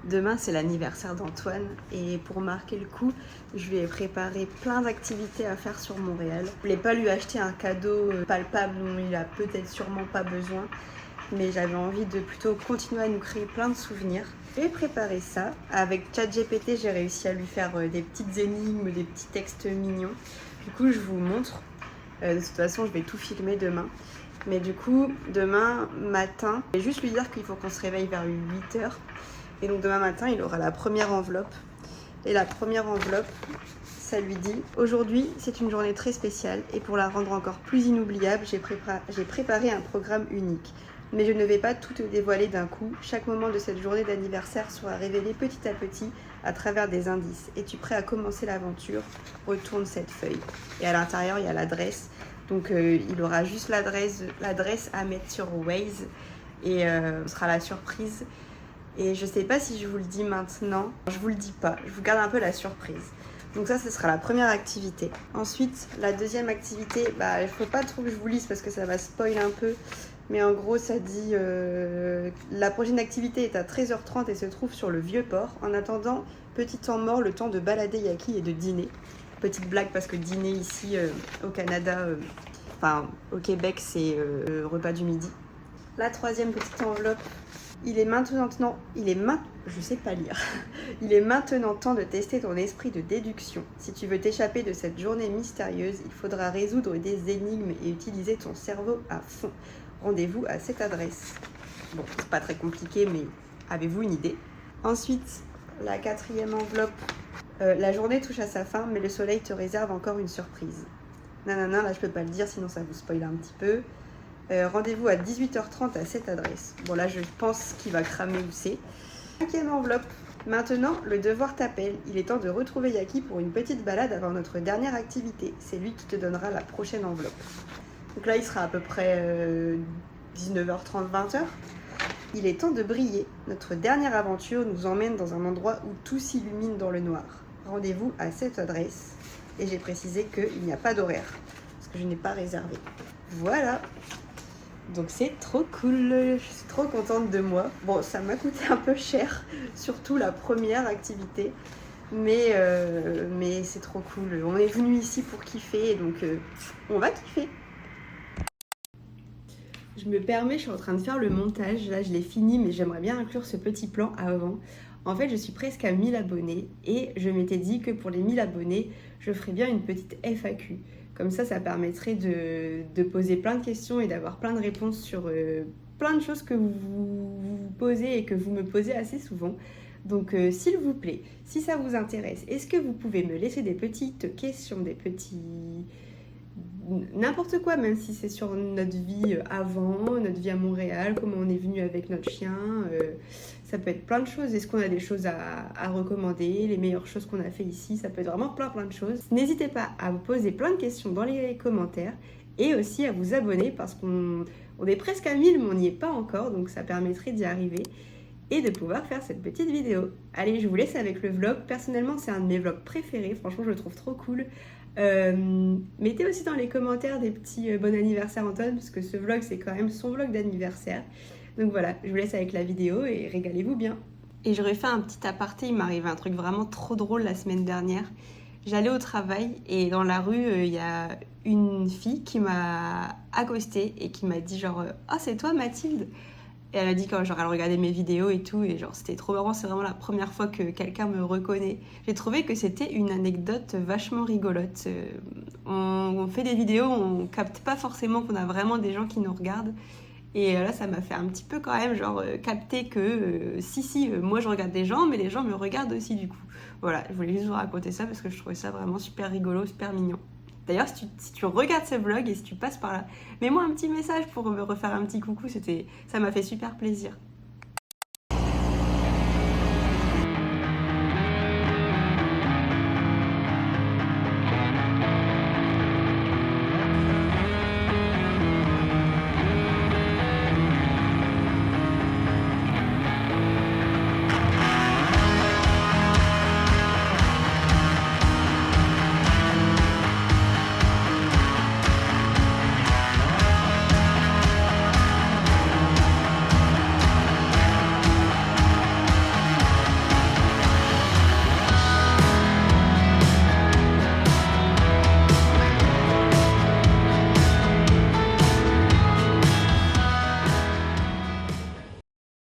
Demain, c'est l'anniversaire d'Antoine et pour marquer le coup, je lui ai préparé plein d'activités à faire sur Montréal. Je voulais pas lui acheter un cadeau palpable dont il a peut-être sûrement pas besoin, mais j'avais envie de plutôt continuer à nous créer plein de souvenirs. J'ai préparé ça. Avec ChatGPT, j'ai réussi à lui faire des petites énigmes, des petits textes mignons. Du coup, je vous montre. De toute façon, je vais tout filmer demain. Mais du coup, demain matin, je vais juste lui dire qu'il faut qu'on se réveille vers 8h. Et donc demain matin, il aura la première enveloppe. Et la première enveloppe, ça lui dit « Aujourd'hui, c'est une journée très spéciale et pour la rendre encore plus inoubliable, j'ai préparé un programme unique. Mais je ne vais pas tout te dévoiler d'un coup. Chaque moment de cette journée d'anniversaire sera révélé petit à petit à travers des indices. Es-tu prêt à commencer l'aventure? Retourne cette feuille. » Et à l'intérieur, il y a l'adresse. Donc il aura juste l'adresse à mettre sur Waze et ce sera la surprise. Et je sais pas si je vous le dis maintenant, je vous le dis pas, je vous garde un peu la surprise. Donc ça, ce sera la première activité. Ensuite, la deuxième activité, il faut pas trop que je vous lise parce que ça va spoil un peu. Mais en gros, ça dit la prochaine activité est à 13h30 et se trouve sur le Vieux-Port. En attendant, petit temps mort, le temps de balader Yaki et de dîner. Petite blague parce que dîner ici au Canada, au Québec, c'est repas du midi. La troisième petite enveloppe. Il est maintenant temps de tester ton esprit de déduction. Si tu veux t'échapper de cette journée mystérieuse, il faudra résoudre des énigmes et utiliser ton cerveau à fond. Rendez-vous à cette adresse. Bon, c'est pas très compliqué, mais avez-vous une idée? Ensuite, la quatrième enveloppe. La journée touche à sa fin, mais le soleil te réserve encore une surprise. Nanana, là je peux pas le dire, sinon ça vous spoil un petit peu. Rendez-vous à 18h30 à cette adresse. Bon là je pense qu'il va cramer où c'est. Cinquième enveloppe. Maintenant, le devoir t'appelle. Il est temps de retrouver Yaki pour une petite balade avant notre dernière activité. C'est lui qui te donnera la prochaine enveloppe. Donc là il sera à peu près 19h30, 20h. Il est temps de briller. Notre dernière aventure nous emmène dans un endroit où tout s'illumine dans le noir. Rendez-vous à cette adresse. Et j'ai précisé qu'il n'y a pas d'horaire, parce que je n'ai pas réservé. Voilà. Donc c'est trop cool, je suis trop contente de moi. Bon, ça m'a coûté un peu cher, surtout la première activité, mais c'est trop cool. On est venu ici pour kiffer, donc on va kiffer. Je me permets, je suis en train de faire le montage, là je l'ai fini, mais j'aimerais bien inclure ce petit plan avant. En fait, je suis presque à 1000 abonnés et je m'étais dit que pour les 1000 abonnés, je ferais bien une petite FAQ. Comme ça permettrait de poser plein de questions et d'avoir plein de réponses sur plein de choses que vous vous posez et que vous me posez assez souvent. Donc s'il vous plaît, si ça vous intéresse, est-ce que vous pouvez me laisser des petites questions, des petits... n'importe quoi, même si c'est sur notre vie avant, notre vie à Montréal, comment on est venu avec notre chien, ça peut être plein de choses. Est-ce qu'on a des choses à recommander, les meilleures choses qu'on a fait ici, ça peut être vraiment plein de choses. N'hésitez pas à vous poser plein de questions dans les commentaires et aussi à vous abonner parce qu'on est presque à 1000 mais on n'y est pas encore, donc ça permettrait d'y arriver et de pouvoir faire cette petite vidéo. Allez, je vous laisse avec le vlog. Personnellement, c'est un de mes vlogs préférés, franchement je le trouve trop cool. Mettez aussi dans les commentaires des petits bon anniversaire Antoine, parce que ce vlog c'est quand même son vlog d'anniversaire. Donc voilà, je vous laisse avec la vidéo et régalez-vous bien. Et j'aurais fait un petit aparté, il m'arrivait un truc vraiment trop drôle la semaine dernière. J'allais au travail et dans la rue, il y a une fille qui m'a accostée et qui m'a dit genre « Oh, c'est toi Mathilde ?» Et elle a dit quand genre elle regardait mes vidéos et tout, et genre c'était trop marrant, c'est vraiment la première fois que quelqu'un me reconnaît. J'ai trouvé que c'était une anecdote vachement rigolote. On fait des vidéos, on capte pas forcément qu'on a vraiment des gens qui nous regardent. Et là ça m'a fait un petit peu quand même genre capter que moi je regarde des gens, mais les gens me regardent aussi du coup. Voilà, je voulais juste vous raconter ça parce que je trouvais ça vraiment super rigolo, super mignon. D'ailleurs, si tu regardes ce vlog et si tu passes par là, mets-moi un petit message pour me refaire un petit coucou, ça m'a fait super plaisir.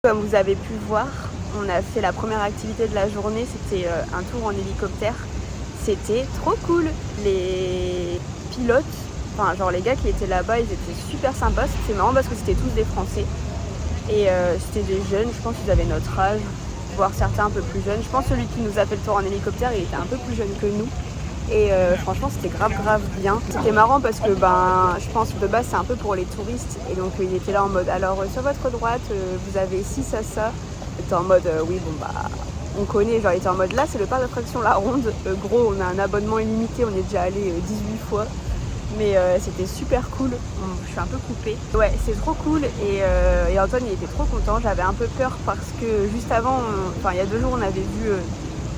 Comme vous avez pu voir, on a fait la première activité de la journée, c'était un tour en hélicoptère. C'était trop cool. Les pilotes, enfin genre les gars qui étaient là-bas, ils étaient super sympas. C'est marrant parce que c'était tous des Français. Et c'était des jeunes, je pense qu'ils avaient notre âge, voire certains un peu plus jeunes. Je pense que celui qui nous a fait le tour en hélicoptère, il était un peu plus jeune que nous. Et franchement c'était grave bien. C'était marrant parce que je pense que de base c'est un peu pour les touristes. Et donc il était là en mode alors sur votre droite vous avez ci, ça. Il était en mode oui bon on connaît, genre il était en mode là c'est le parc d'attraction La Ronde. Gros on a un abonnement illimité, on est déjà allé 18 fois. Mais c'était super cool, je suis un peu coupée. Ouais c'est trop cool et Antoine il était trop content. J'avais un peu peur parce que juste avant, il y a 2 jours on avait vu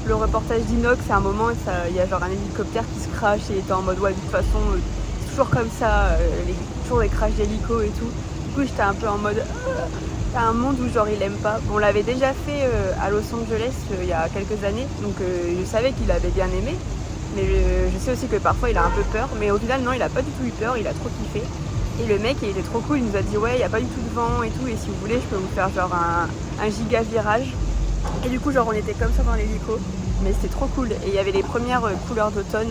le reportage d'Inox, à un moment il y a genre un hélicoptère qui se crache et il était en mode ouais de toute façon c'est toujours comme ça, toujours des crashs d'hélico et tout. Du coup j'étais un peu en mode c'est un monde où genre il aime pas. On l'avait déjà fait à Los Angeles il y a quelques années, donc je savais qu'il avait bien aimé. Mais je sais aussi que parfois il a un peu peur, mais au final non il a pas du tout eu peur, il a trop kiffé. Et le mec il était trop cool, il nous a dit ouais il n'y a pas du tout de vent et tout, et si vous voulez je peux vous faire genre un giga virage. Et du coup genre on était comme ça dans l'hélico, mais c'était trop cool. Et il y avait les premières couleurs d'automne,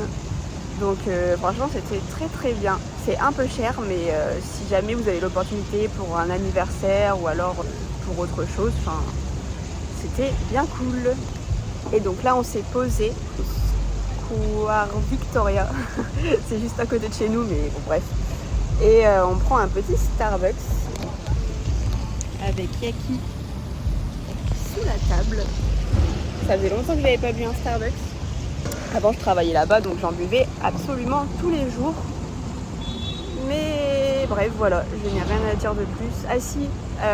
donc franchement c'était très bien. C'est un peu cher, mais si jamais vous avez l'opportunité pour un anniversaire ou alors pour autre chose, c'était bien cool. Et donc là on s'est posé Square Victoria, c'est juste à côté de chez nous, mais bon bref. Et on prend un petit Starbucks avec Yaki sous la table. Ça faisait longtemps que j'avais pas bu un Starbucks. Avant je travaillais là-bas donc j'en buvais absolument tous les jours. Mais bref voilà, je n'ai rien à dire de plus. Ah si,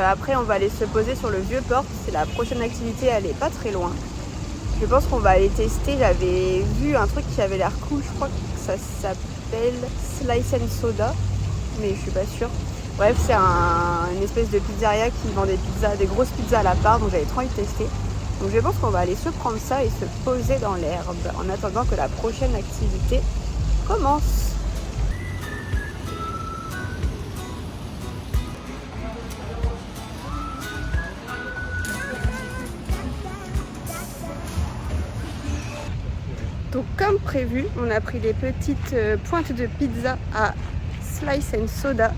après on va aller se poser sur le vieux port, c'est la prochaine activité, elle est pas très loin. Je pense qu'on va aller tester, j'avais vu un truc qui avait l'air cool, je crois que ça s'appelle Slice and Soda, mais je suis pas sûre. Bref, c'est une espèce de pizzeria qui vend des pizzas, des grosses pizzas à la part, donc j'avais trop envie de tester. Donc je pense qu'on va aller se prendre ça et se poser dans l'herbe en attendant que la prochaine activité commence. Donc comme prévu, on a pris des petites pointes de pizza à Slice and Soda.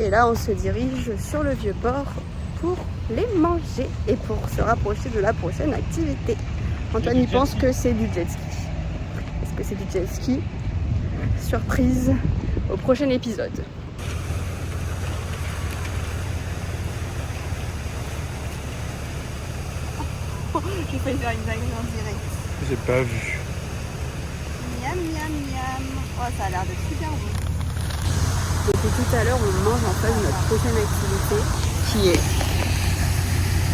Et là, on se dirige sur le vieux port pour les manger et pour se rapprocher de la prochaine activité. Antoine, il pense que c'est du jet ski. Est-ce que c'est du jet ski? Surprise au prochain épisode. Je vais faire une dinguerie en direct. J'ai pas vu. Miam miam miam. Oh, ça a l'air d'être super bon. Depuis tout à l'heure, on mange en face de notre prochaine activité qui est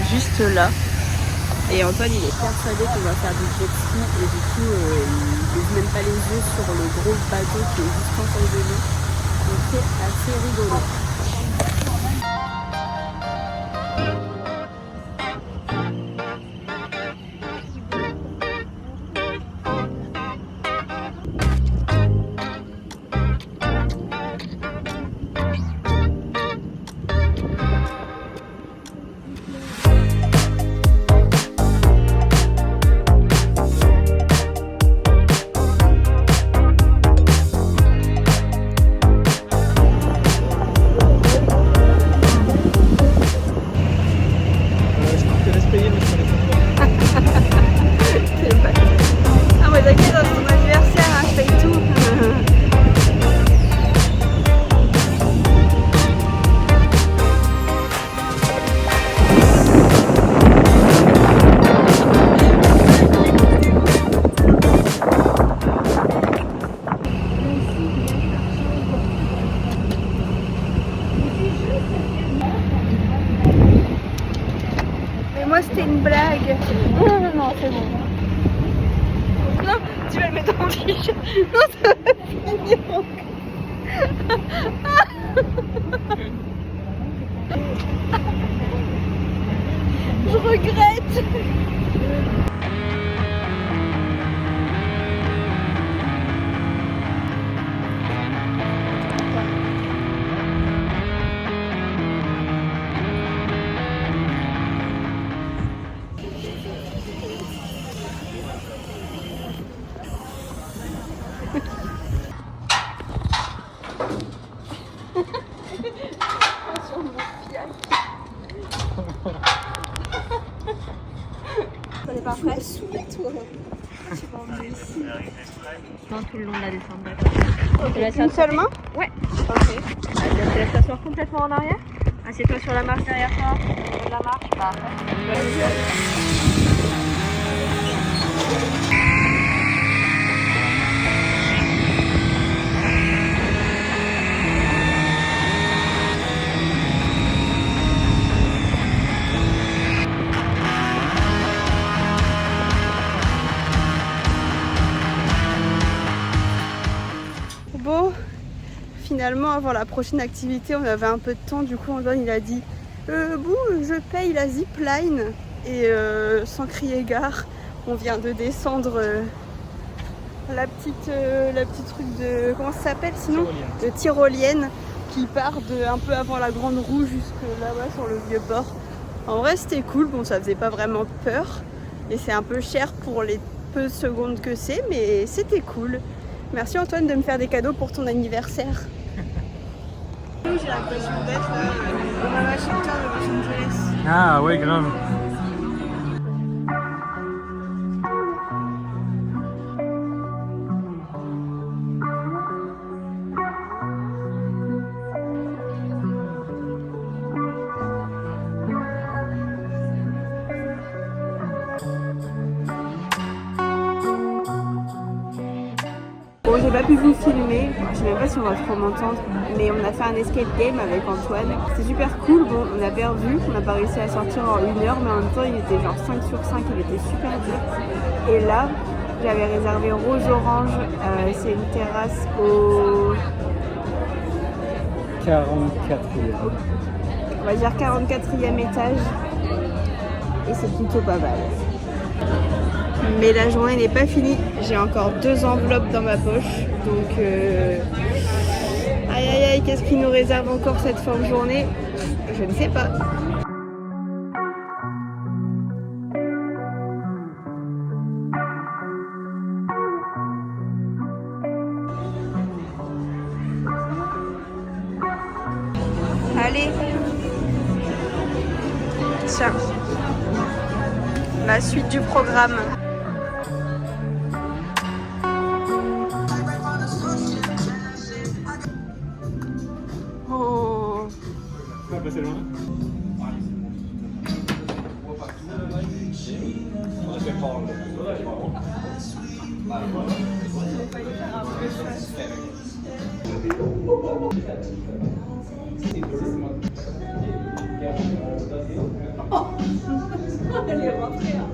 juste là. Et Antoine, il est persuadé qu'on va faire du jet ski et du coup, il n'ouvre même pas les yeux sur le gros bateau qui est juste en face de nous. Donc c'est assez rigolo. c'était une blague. Non, non, non, c'est bon. Non, tu vas le mettre dans le t-shirt. Non, ça va finir encore. Je regrette. On est pas prêt. Toi. Tu vas emmener ici. Non, tout le long de la descente. Okay. Une seule main? Ouais. Ok. Je te laisse t'asseoir complètement en arrière. Assieds-toi sur la marche derrière toi. La marche, parfait. Bon, finalement avant la prochaine activité on avait un peu de temps, du coup Antoine il a dit bon je paye la zipline et sans crier gare on vient de descendre la petite truc de, comment ça s'appelle sinon, de tyrolienne qui part de un peu avant la grande roue jusque là-bas sur le vieux port. En vrai c'était cool, bon ça faisait pas vraiment peur et c'est un peu cher pour les peu de secondes que c'est, mais c'était cool. Merci Antoine de me faire des cadeaux pour ton anniversaire. J'ai l'impression d'être à Washington, à Los Angeles. Ah ouais, grave. Bon, j'ai pas pu vous filmer, je sais même pas si on va trop m'entendre, mais on a fait un escape game avec Antoine. C'était super cool, bon, on a perdu, on n'a pas réussi à sortir en 1 heure, mais en même temps il était genre 5 sur 5, il était super dur. Et là, j'avais réservé Rose Orange, c'est une terrasse au 44e. On va dire 44e étage, et c'est plutôt pas mal. Mais la journée n'est pas finie, j'ai encore 2 enveloppes dans ma poche, donc aïe aïe aïe, qu'est-ce qui nous réserve encore cette fin de journée? Je ne sais pas. Allez, tiens, la suite du programme. Oh. Tu vas passer loin. Elle est rentrée. Non,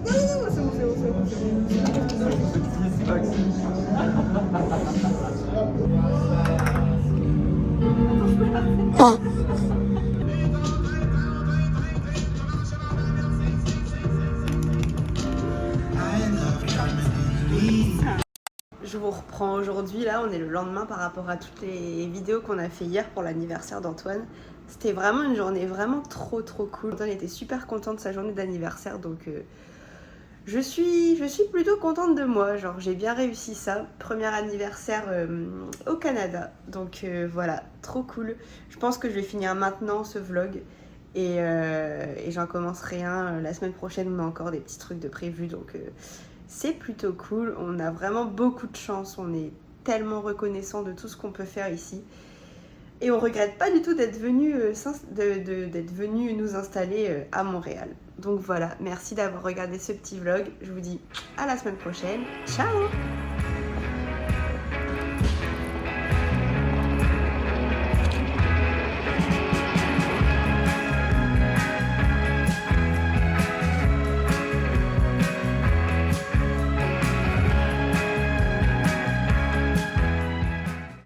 non, c'est bon, c'est bon, c'est bon. Je vous reprends aujourd'hui, là on est le lendemain par rapport à toutes les vidéos qu'on a fait hier pour l'anniversaire d'Antoine. C'était vraiment une journée vraiment trop cool. Antoine était super content de sa journée d'anniversaire, donc je suis plutôt contente de moi, genre j'ai bien réussi ça. Premier anniversaire au Canada, donc voilà, trop cool. Je pense que je vais finir maintenant ce vlog et j'en commencerai un la semaine prochaine. On a encore des petits trucs de prévu, donc c'est plutôt cool. On a vraiment beaucoup de chance, on est tellement reconnaissant de tout ce qu'on peut faire ici. Et on regrette pas du tout d'être venu nous installer à Montréal. Donc voilà, merci d'avoir regardé ce petit vlog. Je vous dis à la semaine prochaine. Ciao!